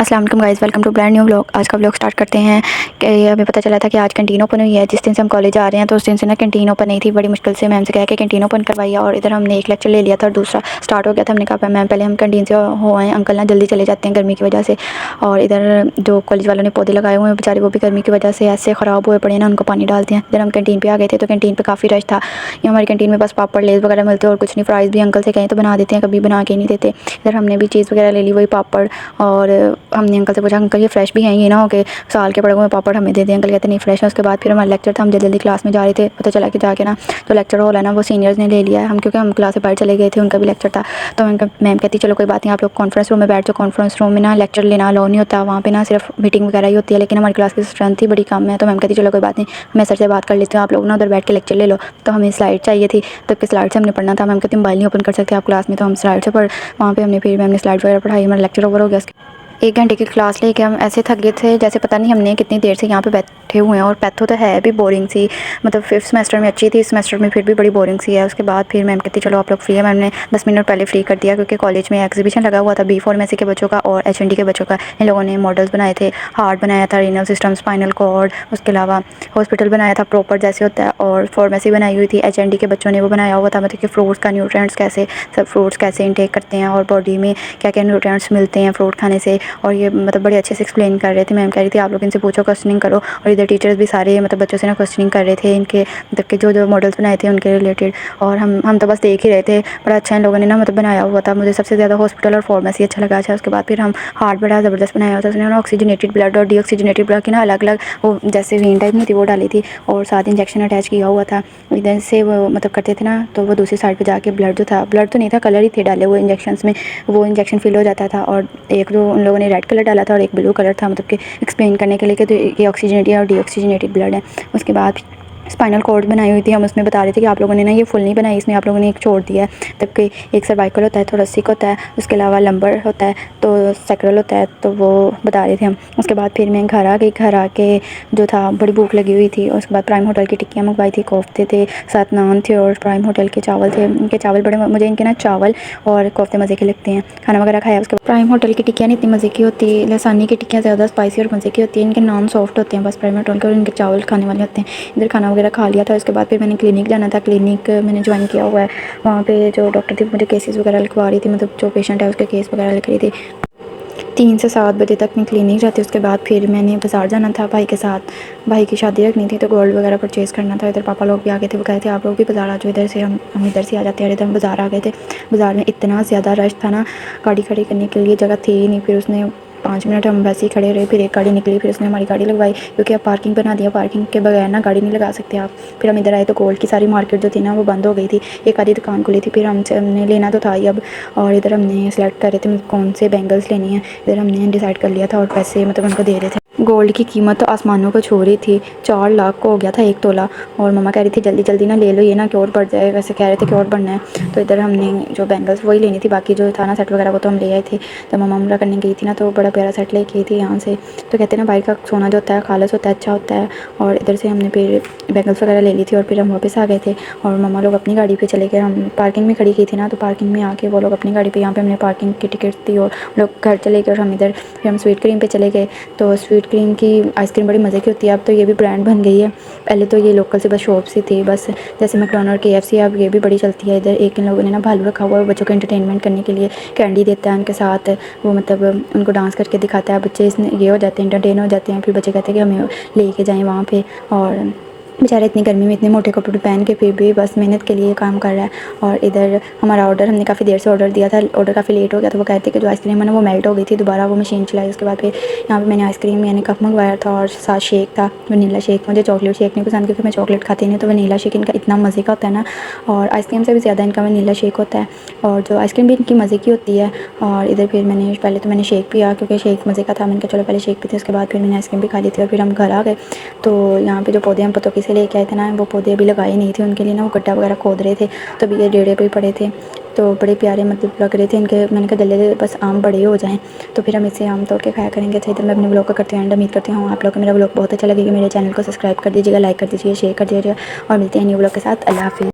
अस्सलाम वालेकुम guys, welcome to brand new vlog. आज का व्लॉग स्टार्ट करते हैं कि हमें पता चला था कि आज कैंटीन ओपन हुई है। जिस दिन से हम कॉलेज आ रहे हैं तो उस दिन से ना कैंटीन ओपन नहीं थी। बड़ी मुश्किल से मैम से कह के कैंटीन ओपन करवाई और इधर हमने एक लेक्चर ले लिया था और दूसरा स्टार्ट हो गया था। हमने कहा मैम पहले हम कैंटीन से हो आए, अंकल ना जल्दी चले जाते हैं गर्मी की वजह से। और इधर जो कॉलेज वालों ने पौधे लगाए हुए हैं बेचारे, वो भी गर्मी की वजह से ऐसे ख़राब हुए पड़े ना, उनको पानी डालते हैं। इधर हम कैंटीन पर आ गए थे तो कैंटीन पर काफ़ी रश था। ये हमारी कैंटीन में बस पापड़ लेस वगैरह मिलते हैं और कुछ नहीं। फ्राइज़ भी अंकल से कहें तो बना देते हैं, कभी बना के नहीं देते। इधर हमने भी चीज़ वगैरह ले ली, वही पापड़। और हमने अंकल से पूछा अंकल ये फ्रेश भी हैं, ये ना हो के साल के पड़े हुए पापड़ हमें दे दें। अंकल कहते नहीं फ्रेश है। उसके बाद फिर हमारा लेक्चर था, हम जल्दी जल्दी क्लास में जा रहे थे। पता चला कि जाके ना जो लेक्चर हॉल है ना वो सीनियर्स ने ले लिया है। हम क्योंकि हम क्लास से बाहर चले गए थे, उनका भी लेक्चर था। तो मैम कहती चलो कोई बात नहीं, आप लोग कॉन्फ्रेंस रूम में बैठ जाओ। कॉन्फ्रेंस रूम में ना लेक्चर लेना अलाउ नहीं होता, वहाँ पे ना सिर्फ मीटिंग वगैरह ही होती है। लेकिन हमारी क्लास की स्ट्रेंथ ही बड़ी कम है, तो मैम कहती चलो कोई बात नहीं, मैं सर से बात कर लेती हूँ, आप लोग ना उधर बैठ के लेक्चर ले लो। तो हमें स्लाइड चाहिए थी, तब के स्लाइड से हमने पढ़ना था। मैम कहती मोबाइल नहीं ओपन कर सकते आप क्लास में, तो हम स्लाइड से पढ़ वहाँ पे हमने फिर मैम ने स्लाइड वगैरह पढ़ाई। हमारा लेक्चर ओवर हो गया। 1 घंटे की क्लास लेके हम ऐसे थक गए थे जैसे पता नहीं हमने कितनी देर से यहाँ पे बैठे हुए हैं। और पैथो तो है भी बोरिंग सी, मतलब 5th सेमेस्टर में अच्छी थी, इस सेमेस्टर में फिर भी बड़ी बोरिंग सी है। उसके बाद फिर मैम कहती चलो आप लोग फ्री है। मैम ने 10 मिनट पहले फ्री कर दिया क्योंकि कॉलेज में एग्जीबिशन लगा हुआ था बी फार्मेसी के बच्चों का और HND के बच्चों का। इन लोगों ने मॉडल्स बनाए थे, हार्ट बनाया था, रीनल सिस्टम, स्पाइनल कॉर्ड, उसके अलावा हॉस्पिटल बनाया था प्रॉपर जैसे होता है, और फार्मेसी बनाई हुई थी। HND के बच्चों ने वो बनाया हुआ था, मतलब कि फ्रूट्स का न्यूट्रिएंट्स कैसे, सब फ्रूट्स कैसे इनटेक करते हैं और बॉडी में क्या क्या न्यूट्रिएंट्स मिलते हैं फ्रूट खाने से। और ये मतलब बड़े अच्छे से एक्सप्लेन कर रहे थे। मैम कह रही थी आप लोग इनसे पूछो, क्वेश्चनिंग करो। और इधर टीचर्स भी सारे मतलब बच्चों से ना क्वेश्चनिंग कर रहे थे इनके मतलब के जो मॉडल्स बनाए थे उनके रिलेटेड। और हम तो बस देख ही रहे थे। बड़ा अच्छा इन लोगों ने ना मतलब बनाया हुआ था। मुझे सबसे ज़्यादा हॉस्पिटल और फार्मेसी अच्छा लगा। अच्छा उसके बाद फिर हम हार्ट बड़ा ज़बरदस्त बनाया हुआ था। उसने ना ऑक्सीजनेटेड ब्लड और डीऑक्सीजनेटेड ब्लड की ना अलग अलग वो जैसे वेन टाइप नहीं थी वो डाली थी, और साथ इंजेक्शन अटैच किया हुआ था। इधर से वो मतलब करते थे ना तो वो दूसरी साइड पर जाके ब्लड जो था, ब्लड तो नहीं था कलर ही थे डाले हुए इंजेक्शन में, वो इंजेक्शन फिल हो जाता था। और एक जो उन लोगों ने रेड कलर डाला था और एक ब्लू कलर था, मतलब कि एक्सप्लेन करने के लिए कि तो ये ऑक्सीजनेटेड और डीऑक्सीजनेटेड ब्लड है। उसके बाद स्पाइनल कॉर्ड बनाई हुई थी। हम उसमें बता रहे थे कि आप लोगों ने ना ये फुल नहीं बनाई, इसमें आप लोगों ने एक छोड़ दिया है। तब कि एक सर्वाइकल होता है, थोरेसिक होता है, उसके अलावा लंबर होता है, तो सैक्रल होता है, तो वो बता रहे थे हम। उसके बाद फिर मैं घर आ गई। घर आके जो था बड़ी भूख लगी हुई थी। और उसके बाद प्राइम होटल की टिक्कियाँ मंगवाई थी, कोफ्ते थे, साथ नान थे और प्राइम होटल के चावल थे। इनके चावल बड़े मुझे इनके ना चावल और कोफ्ते मज़े के लगते हैं। खाना वगैरह खाया। उसके बाद प्राइम होटल की टिक्कियाँ नहीं इतनी मज़े की होती, लसानी की टिक्कियाँ ज़्यादा स्पाइसी और मज़े की होती है। इनके नान सॉफ्ट होते हैं बस प्राइम होटल के, और इनके चावल खाने वाले होते हैं। इधर खाना वगैरह खा लिया था। उसके बाद फिर मैंने क्लिनिक जाना था। क्लिनिक मैंने ज्वाइन किया हुआ है। वहाँ पे जो डॉक्टर थी मुझे केसेस वगैरह लिखवा रही थी, मतलब जो पेशेंट है उसके केस वगैरह लिख रही थी। 3 से 7 बजे तक मैं क्लिनिक जाती। उसके बाद फिर मैंने बाज़ार जाना था भाई के साथ। भाई की शादी रखनी थी तो गोल्ड वगैरह परचेज़ करना था। इधर पापा लोग भी आ गए थे, वो कहे थे आप लोग भी बाज़ार आ जाओ इधर से। हम इधर से आ जाते हैं। इधर हम बाज़ार आ गए थे। बाज़ार में इतना ज़्यादा रश था ना, गाड़ी खड़ी करने के लिए जगह थी ही नहीं। फिर उसने 5 मिनट हम वैसे ही खड़े रहे, फिर एक गाड़ी निकली, फिर उसने हमारी गाड़ी लगवाई क्योंकि अब पार्किंग बना दिया, पार्किंग के बगैर ना गाड़ी नहीं लगा सकते आप। फिर हम इधर आए तो गोल्ड की सारी मार्केट जो थी ना वो बंद हो गई थी, एक आधी दुकान खुली थी। फिर हमने लेना तो था ही अब, और इधर हमने सेलेक्ट कर रहे थे कौन से बैंगल्स लेनी है। इधर हमने डिसाइड कर लिया था और पैसे मतलब उनको दे रहे थे। गोल्ड की कीमत तो आसमानों को छू रही थी, 4 लाख को हो गया था 1 तोला। और मम्मा कह रही थी जल्दी जल्दी ना ले लो, ये ना कि और बढ़ जाए, वैसे कह रहे थे कि और बढ़ना है। तो इधर हमने जो बैंगल्स वही लेनी थी, बाकी जो था ना सेट वगैरह वो तो हम ले आए थे। तो मम्मा उम्रा करने गई थी ना तो बड़ा प्यारा सेट लेके आई थी यहाँ से। तो कहते हैं ना बाहर का सोना जो होता है खालस होता है, अच्छा होता है। और इधर से हमने फिर बैंगल्स वगैरह ले ली थी और फिर हम वापस आ गए थे। और मम्मा लोग अपनी गाड़ी पे चले गए। हम पार्किंग में खड़ी की थी ना, तो पार्किंग में आके वो लोग अपनी गाड़ी पे, यहाँ पे हमने पार्किंग की टिकट थी और लोग घर चले गए। और हम इधर फिर हम स्वीट क्रीम पे चले गए। तो स्वीट क्रीम की आइसक्रीम बड़ी मज़े की होती है। अब तो ये भी ब्रांड बन गई है, पहले तो ये लोकल से बस शॉप से थी बस, जैसे मैकडॉनल्ड KFC, अब ये भी बड़ी चलती है। इधर एक इन लोगों ने ना भालू रखा हुआ है बच्चों को एंटरटेनमेंट करने के लिए, कैंडी देता है उनके साथ, वो मतलब उनको डांस करके दिखाता है। बच्चे इसमें ये हो जाते हैं, एंटरटेन हो जाते हैं। फिर बच्चे कहते हैं कि हमें लेके जाएँ वहाँ पर। और बेचारा इतनी गर्मी में इतने मोटे कपड़े पहन के फिर भी बस मेहनत के लिए काम कर रहा है। और इधर हमारा ऑर्डर, हमने काफ़ी देर से ऑर्डर दिया था, ऑर्डर काफ़ी लेट हो गया। तो वो कहते हैं कि जो आइसक्रीम है ना वो मेल्ट हो गई थी, दोबारा वो मशीन चलाई। उसके बाद फिर यहाँ पे मैंने आइसक्रीम यानी कप मंगवाया था और साथ शेक था, वनीला शेक। मुझे चॉकलेट शेक नहीं पसंद क्योंकि मैं चॉकलेट खाती नहीं, तो वनीला शेक इनका इतना मज़े का होता है ना, और आइसक्रीम से भी ज़्यादा इनका वनीला शेक होता है। और जो आइसक्रीम भी इनकी मज़े की होती है। और इधर फिर मैंने पहले तो मैंने शेक पिया क्योंकि शेक मज़े का था। मैंने कहा चलो पहले शेक पीते, उसके बाद फिर मैंने आइसक्रीम भी खा ली थी। और फिर हम घर आ गए। तो यहाँ पे जो पौधे हम पतों से लेके आए थे ना, वो पौधे अभी लगाए नहीं थे, उनके लिए ना वो गड्ढा वगैरह खोद रहे थे। तो अभी ये डेढ़े पे ही पड़े थे, तो बड़े प्यारे मतलब लग रहे थे इनके। मैंने कहा जल्दी बस आम बड़े हो जाएं तो फिर हम इसे आम तोड़ के खाया करेंगे। तो इधर मैं अपने ब्लॉग का करती हूँ एंड। उम्मीद करती हूँ आप लोग को मेरा ब्लॉग बहुत अच्छा लगेगा। मेरे चैनल को सब्सक्राइब कर दीजिएगा, लाइक कर दीजिए, शेयर कर दीजिएगा, और मिलते हैं न्यू ब्लॉग के साथ। अल्लाह हाफिज़।